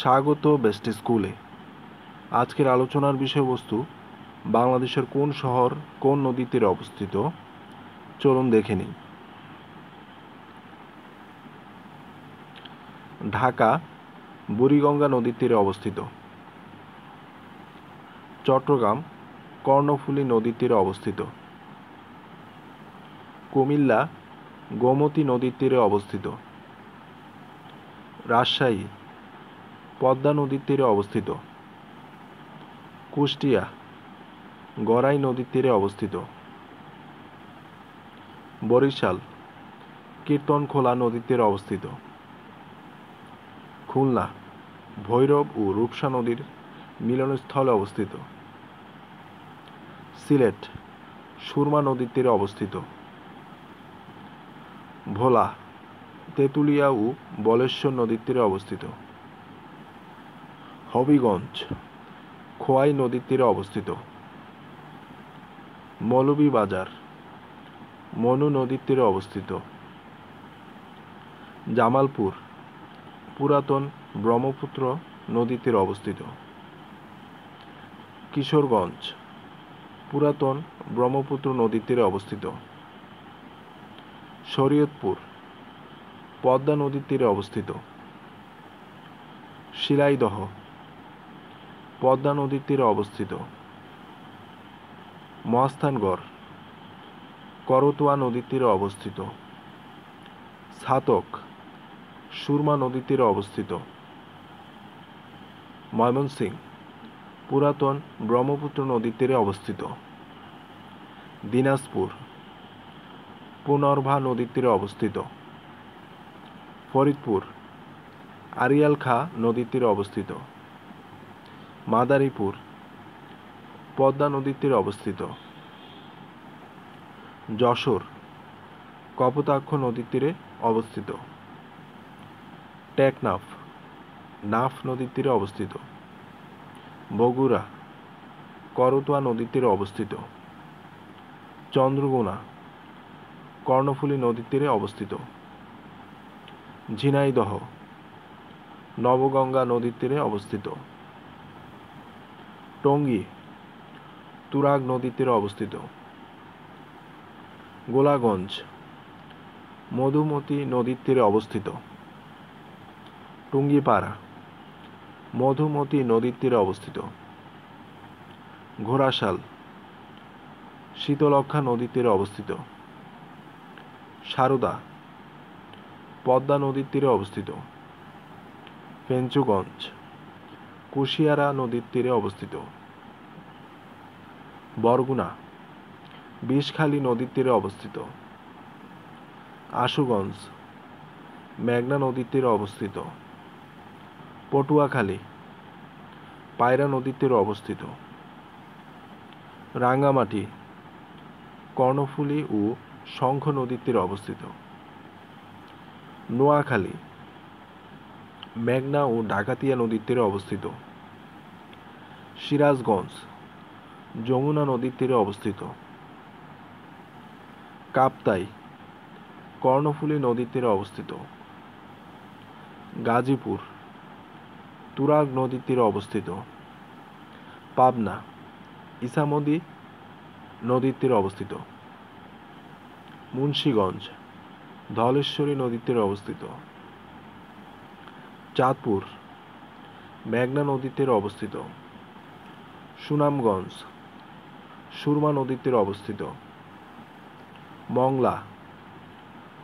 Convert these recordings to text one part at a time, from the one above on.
স্বাগত বেস্ট স্কুলে। আজকের আলোচনার বিষয়বস্তু বাংলাদেশের কোন শহর কোন নদীর তীরে অবস্থিত। চলুন দেখে নিই। ঢাকা বুড়িগঙ্গা নদীর তীরে অবস্থিত। চট্টগ্রাম কর্ণফুলী নদীর তীরে অবস্থিত। কুমিল্লা গোমতী নদীর তীরে অবস্থিত। রাজশাহী পদ্মা নদীর তীরে অবস্থিত। কুষ্টিয়া গড়াই নদীর তীরে অবস্থিত। বরিশাল কীর্তনখোলা নদীর তীরে অবস্থিত। খুলনা ভৈরব ও রূপসা নদীর মিলনস্থলে অবস্থিত। সিলেট সুরমা নদীর তীরে অবস্থিত। ভোলা তেঁতুলিয়া ও বলেশ্বর নদীর তীরে অবস্থিত। হবিগঞ্জ খোয়াই নদীর তীরে অবস্থিত। মৌলভীবাজার মনু নদীর তীরে অবস্থিত। জামালপুর পুরাতন ব্রহ্মপুত্র নদীর তীরে অবস্থিত। কিশোরগঞ্জ পুরাতন ব্রহ্মপুত্র নদীর তীরে অবস্থিত। শরীয়তপুর পদ্মা নদীর তীরে অবস্থিত। শিলাইদহ পদ্মা নদীর তীরে অবস্থিত। মহাস্থানগড় করতোয়া নদীর তীরে অবস্থিত। ছাতক সুরমা নদীর তীরে অবস্থিত। ময়মনসিংহ পুরাতন ব্রহ্মপুত্র নদীর তীরে অবস্থিত। দিনাজপুর পুনর্ভা নদীর তীরে অবস্থিত। ফরিদপুর আড়িয়াল খাঁ নদীর তীরে অবস্থিত। মাদারীপুর পদ্মা নদীর তীরে অবস্থিত। যশোর কপোতাক্ষ নদীর তীরে অবস্থিত। টেকনাফ নাফ নদীর তীরে অবস্থিত। বগুড়া করতোয়া নদীর তীরে অবস্থিত। চন্দ্রঘোনা কর্ণফুলী নদীর তীরে অবস্থিত। ঝিনাইদহ নবগঙ্গা নদীর তীরে অবস্থিত। টঙ্গী তুরাগ নদীর তীরে অবস্থিত। গোলাগঞ্জ মধুমতি নদীর তীরে অবস্থিত। টুঙ্গিপাড়া মধুমতি নদীর তীরে অবস্থিত। ঘোড়াশাল শীতলক্ষ্যা নদীর তীরে অবস্থিত। সারদা পদ্মা নদীর তীরে অবস্থিত। ফেঞ্চুগঞ্জ কুশিয়ারা নদীর তীরে অবস্থিত। বরগুনা বিষখালী নদীর তীরে অবস্থিত। আশুগঞ্জ মেঘনা নদীর তীরে অবস্থিত। পটুয়াখালী পায়রা নদীর তীরে অবস্থিত। রাঙ্গামাটি কর্ণফুলী ও শঙ্খ নদীর তীরে অবস্থিত। নোয়াখালী মেঘনা ও ডাকাতিয়া নদীর তীরে অবস্থিত। সিরাজগঞ্জ যমুনা নদীর তীরে অবস্থিত। কাপ্তাই কর্ণফুলী নদীর তীরে অবস্থিত। গাজীপুর তুরাগ নদীর তীরে অবস্থিত। পাবনা ইসামতি নদীর তীরে অবস্থিত। মুন্সিগঞ্জ ধলেশ্বরী নদীর তীরে অবস্থিত। চাঁদপুর মেঘনা নদীর তীরে অবস্থিত। সুনামগঞ্জ সুরমা নদীর তীরে অবস্থিত। মংলা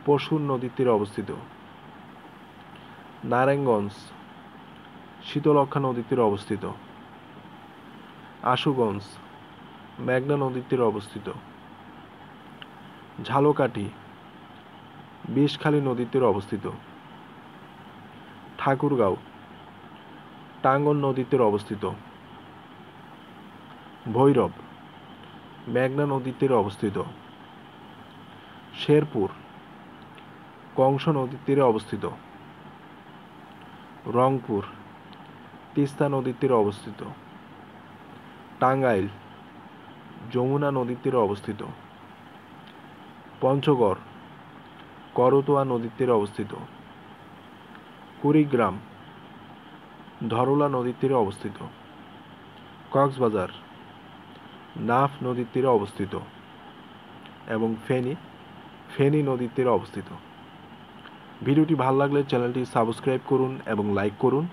পশুর নদীর তীরে অবস্থিত। নারায়ণগঞ্জ শীতলক্ষ্যা নদীর তীরে অবস্থিত। আশুগঞ্জ মেঘনা নদীর তীরে অবস্থিত। ঝালকাঠি বিষখালী নদীর তীরে অবস্থিত। ঠাকুরগাঁও টাঙ্গন নদীর তীরে অবস্থিত। ভৈরব মেঘনা নদীর তীরে অবস্থিত। শেরপুর কংস নদীর তীরে অবস্থিত। রংপুর তিস্তা নদীর তীরে অবস্থিত। টাঙ্গাইল যমুনা নদীর তীরে অবস্থিত। পঞ্চগড় করতোয়া নদীর তীরে অবস্থিত। কুড়িগ্রাম ধরলা নদীর তীরে অবস্থিত। কক্সবাজার নাফ নদীর তীরে অবস্থিত এবং ফেনী নদীর তীরে অবস্থিত। ভিডিওটি ভালো লাগলে চ্যানেলটি সাবস্ক্রাইব করুন এবং লাইক করুন।